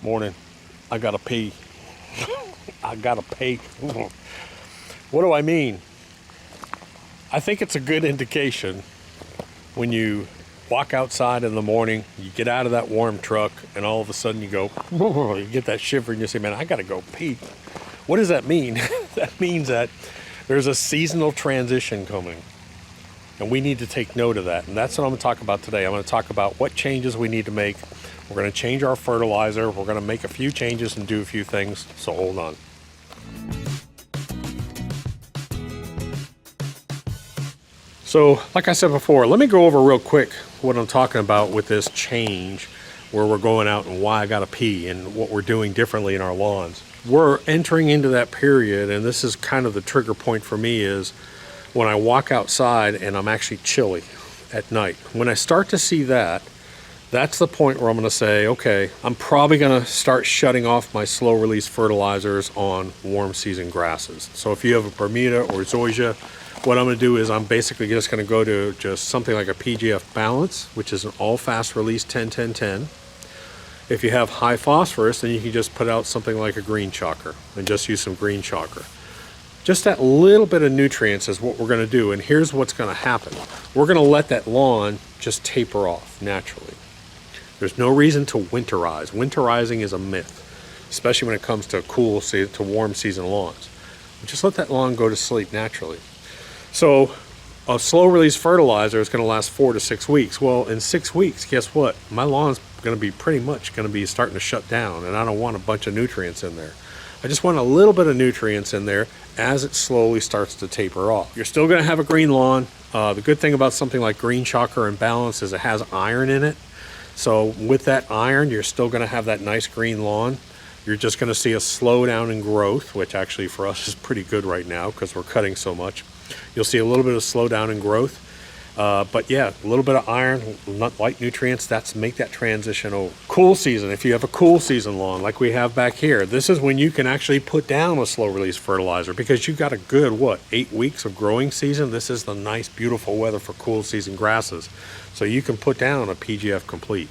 Morning. I gotta pee. I gotta pee. What do I mean? I think it's a good indication when you walk outside in the morning, you get out of that warm truck, and all of a sudden you go, you get that shiver and you say, man, I gotta go pee. What does that mean? That means that there's a seasonal transition coming. And we need to take note of that. And that's what I'm gonna talk about today. I'm gonna talk about what changes we need to make. We're gonna change our fertilizer. We're gonna make a few changes and do a few things, so hold on. So, like I said before, let me go over real quick what I'm talking about with this change, where we're going out and why I gotta pee and what we're doing differently in our lawns. We're entering into that period, and this is kind of the trigger point for me, is when I walk outside and I'm actually chilly at night. When I start to see that, that's the point where I'm gonna say, okay, I'm probably gonna start shutting off my slow release fertilizers on warm season grasses. So if you have a Bermuda or zoysia, what I'm gonna do is I'm basically just gonna go to just something like a PGF Balance, which is an all fast release 10-10-10. If you have high phosphorus, then you can just put out something like a green chocker and just use some green chocker. Just that little bit of nutrients is what we're gonna do, and here's what's gonna happen. We're gonna let that lawn just taper off naturally. There's no reason to winterize. Winterizing is a myth, especially when it comes to warm season lawns. Just let that lawn go to sleep naturally. So a slow release fertilizer is gonna last 4 to 6 weeks. Well, in 6 weeks, guess what? My lawn's gonna be pretty much gonna be starting to shut down, and I don't want a bunch of nutrients in there. I just want a little bit of nutrients in there as it slowly starts to taper off. You're still gonna have a green lawn. The good thing about something like green chocker and Balance is it has iron in it. So with that iron, you're still gonna have that nice green lawn. You're just gonna see a slowdown in growth, which actually for us is pretty good right now because we're cutting so much. You'll see a little bit of slowdown in growth. But yeah, a little bit of iron, light nutrients, make that transition over. Cool season, if you have a cool season lawn like we have back here, this is when you can actually put down a slow release fertilizer because you've got a good, 8 weeks of growing season. This is the nice, beautiful weather for cool season grasses. So you can put down a PGF Complete.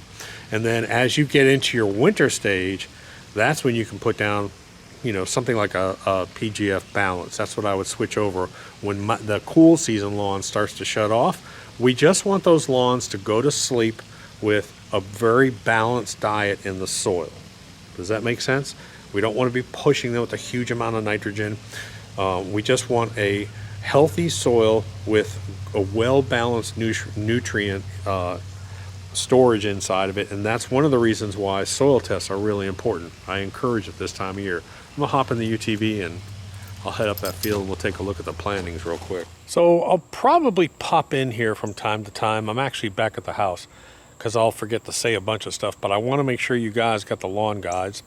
And then as you get into your winter stage, that's when you can put down something like a PGF Balance. That's what I would switch over when the cool season lawn starts to shut off. We just want those lawns to go to sleep with a very balanced diet in the soil. Does that make sense? We don't want to be pushing them with a huge amount of nitrogen. We just want a healthy soil with a well-balanced nutrient storage inside of it, and that's one of the reasons why soil tests are really important. I encourage it this time of year. I'm gonna hop in the UTV and I'll head up that field and we'll take a look at the plantings real quick. So I'll probably pop in here from time to time. I'm actually back at the house because I'll forget to say a bunch of stuff, but I want to make sure you guys got the lawn guides.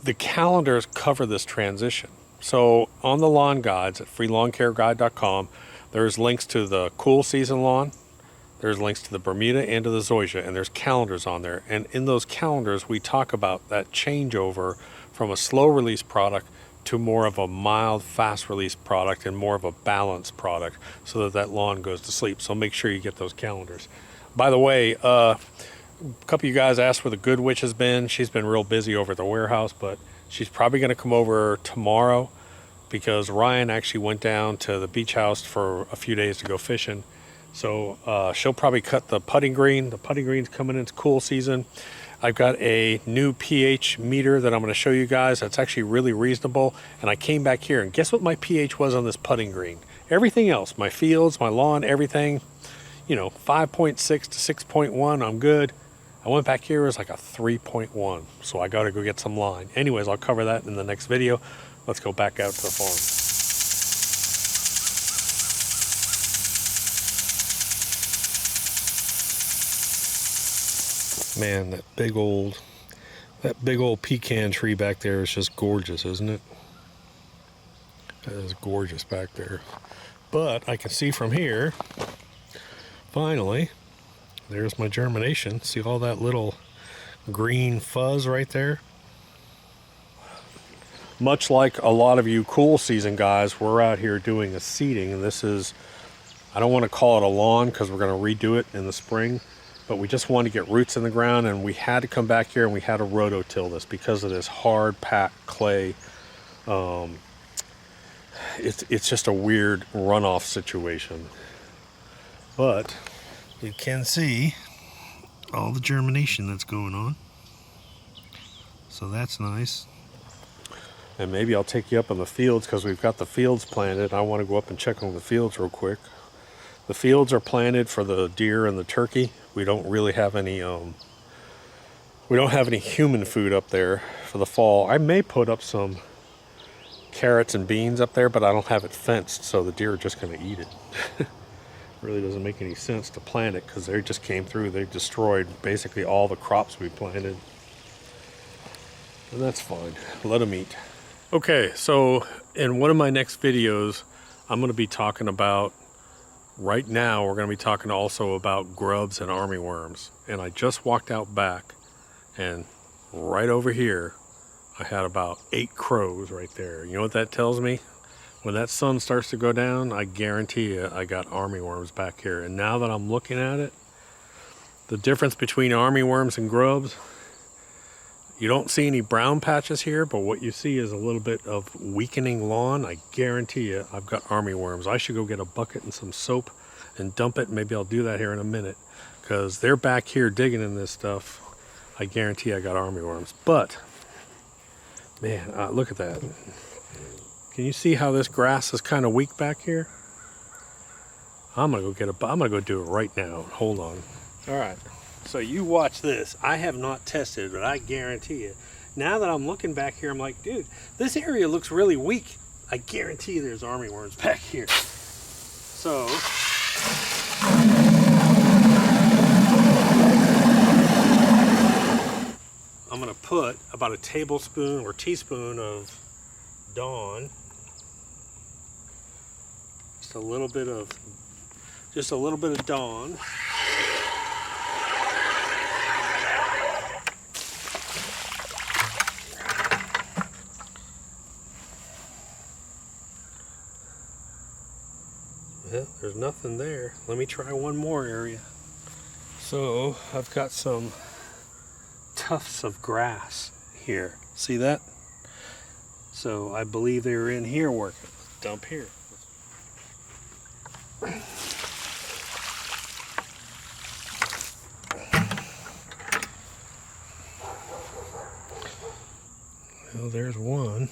The calendars cover this transition. So on the lawn guides at freelawncareguide.com, there's links to the cool season lawn, there's links to the Bermuda and to the zoysia, and there's calendars on there. And in those calendars, we talk about that changeover from a slow release product to more of a mild, fast release product and more of a balanced product so that that lawn goes to sleep. So make sure you get those calendars. By the way, a couple of you guys asked where the good witch has been. She's been real busy over at the warehouse, but she's probably going to come over tomorrow because Ryan actually went down to the beach house for a few days to go fishing. So she'll probably cut the putting green. The putting green's coming into cool season. I've got a new pH meter that I'm going to show you guys. That's actually really reasonable. And I came back here and guess what my pH was on this putting green? Everything else, my fields, my lawn, everything, 5.6 to 6.1, I'm good. I went back here, it was like a 3.1. So I got to go get some line. Anyways, I'll cover that in the next video. Let's go back out to the farm. Man, that big old pecan tree back there is just gorgeous, isn't it? That is gorgeous back there. But I can see from here, finally, there's my germination. See all that little green fuzz right there? Much like a lot of you cool season guys, we're out here doing a seeding, and this is, I don't want to call it a lawn because we're going to redo it in the spring. but we just wanted to get roots in the ground, and we had to come back here and we had to rototill this because of this hard packed clay. It's just a weird runoff situation, but you can see all the germination that's going on, so that's nice. And maybe I'll take you up on the fields because we've got the fields planted. I want to go up and check on the fields real quick. The fields are planted for the deer and the turkey. We don't really have any human food up there for the fall. I may put up some carrots and beans up there, but I don't have it fenced, so the deer are just going to eat it. Really doesn't make any sense to plant it because they just came through. They destroyed basically all the crops we planted, and that's fine. Let them eat. Okay, so in one of my next videos, I'm going to be talking about, right now we're going to be talking also about grubs and armyworms. And I just walked out back, and right over here I had about 8 crows right there. You know what that tells me? When that sun starts to go down, I guarantee you I got armyworms back here. And now that I'm looking at it, the difference between armyworms and grubs, you don't see any brown patches here, but what you see is a little bit of weakening lawn. I guarantee you I've got armyworms. I should go get a bucket and some soap and dump it. Maybe I'll do that here in a minute because they're back here digging in this stuff. I guarantee I got armyworms. But man, look at that. Can you see how this grass is kind of weak back here? I'm gonna go do it right now. Hold on. All right. So you watch this. I have not tested, but I guarantee you. Now that I'm looking back here, I'm like, dude, this area looks really weak. I guarantee there's armyworms back here. So I'm gonna put about a tablespoon or teaspoon of Dawn. Just a little bit of Dawn. Well, there's nothing there. Let me try one more area. So I've got some tufts of grass here. See that? So I believe they were in here working. Let's dump here. Well, there's one.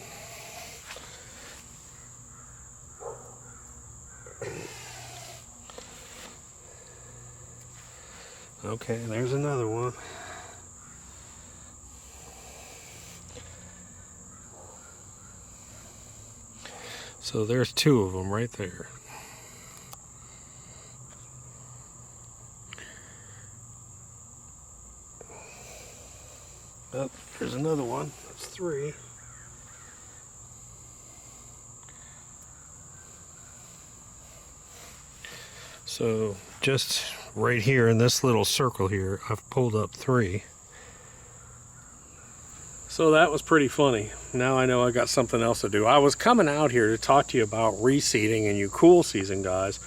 Okay, there's another one. So there's 2 of them right there. Oh, there's another one. That's 3. So just right here in this little circle here, I've pulled up 3. So that was pretty funny. Now I know I got something else to do. I was coming out here to talk to you about reseeding and you cool season guys,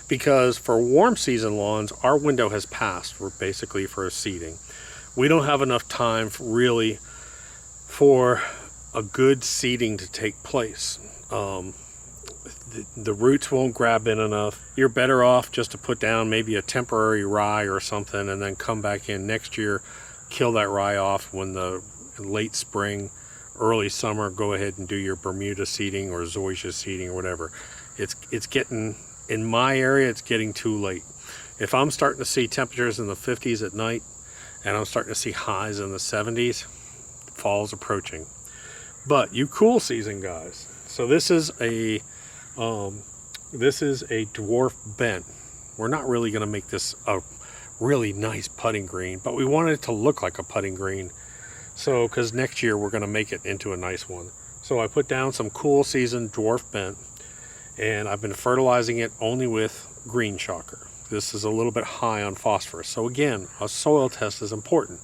because for warm season lawns, our window has passed for basically for a seeding. We don't have enough time really for a good seeding to take place. The roots won't grab in enough. You're better off just to put down maybe a temporary rye or something and then come back in next year, kill that rye off when the late spring, early summer, go ahead and do your Bermuda seeding or zoysia seeding or whatever. It's getting, in my area, it's getting too late. If I'm starting to see temperatures in the 50s at night and I'm starting to see highs in the 70s, fall's approaching. But you cool season guys. So this is a dwarf bent. We're not really going to make this a really nice putting green, but we wanted it to look like a putting green. So, because next year we're going to make it into a nice one. So I put down some cool season dwarf bent, and I've been fertilizing it only with green shocker. This is a little bit high on phosphorus. So again, a soil test is important.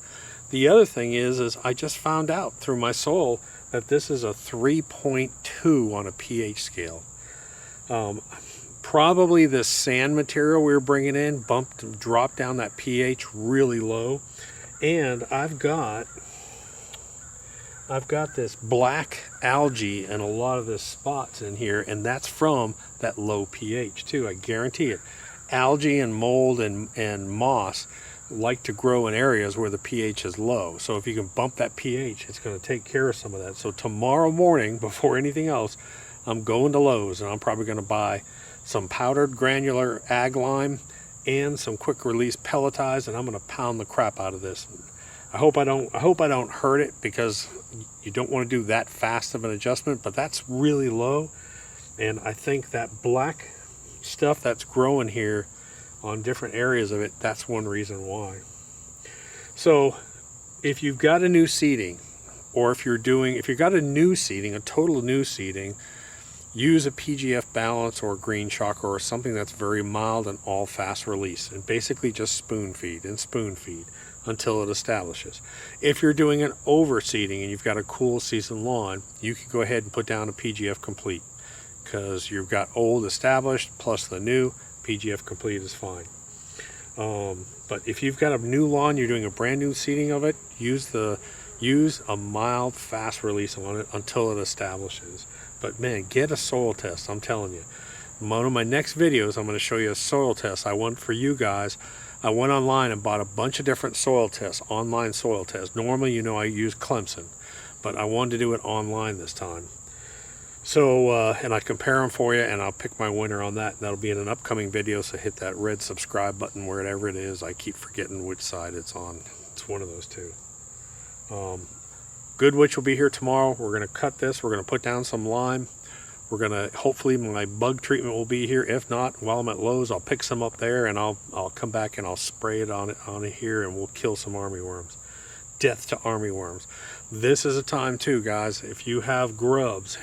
The other thing is I just found out through my soil that this is a 3.2 on a pH scale. Probably the sand material we were bringing in dropped down that pH really low. And I've got this black algae and a lot of the spots in here, and that's from that low pH too. I guarantee it. Algae and mold and moss like to grow in areas where the pH is low. So if you can bump that pH, it's going to take care of some of that. So tomorrow morning, before anything else, I'm going to Lowe's, and I'm probably going to buy some powdered granular ag lime and some quick release pelletized, and I'm going to pound the crap out of this. I hope I don't hurt it, because you don't want to do that fast of an adjustment, but that's really low. And I think that black stuff that's growing here on different areas of it, that's one reason why. So if you've got a new seeding, or if you've got a new seeding, a total new seeding, use a PGF balance or green shocker or something that's very mild and all fast release, and basically just spoon feed until it establishes. If you're doing an overseeding and you've got a cool season lawn, you can go ahead and put down a PGF complete, because you've got old established plus the new. PGF complete is fine. But if you've got a new lawn, you're doing a brand new seeding of it, use a mild fast release on it until it establishes. But man, get a soil test. I'm telling you, one of my next videos, I'm going to show you a soil test I want for you guys. I went online and bought a bunch of different soil tests, online soil tests. Normally, you know, I use Clemson, but I wanted to do it online this time. So, and I compare them for you, and I'll pick my winner on that. And that'll be in an upcoming video, so hit that red subscribe button wherever it is. I keep forgetting which side it's on. It's one of those two. Goodwitch will be here tomorrow. We're going to cut this. We're going to put down some lime. We're going to, hopefully my bug treatment will be here. If not, while I'm at Lowe's, I'll pick some up there, and I'll come back and I'll spray it on it here, and we'll kill some armyworms. Death to armyworms. This is a time too, guys, if you have grubs,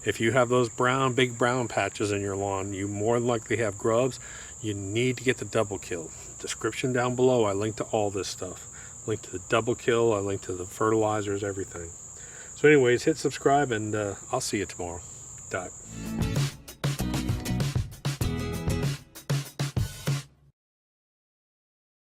if you have those big brown patches in your lawn, you more than likely have grubs. You need to get the double kill. Description down below, I link to all this stuff. Link to the double kill, I link to the fertilizers, everything. So anyways, hit subscribe, and I'll see you tomorrow. Dot.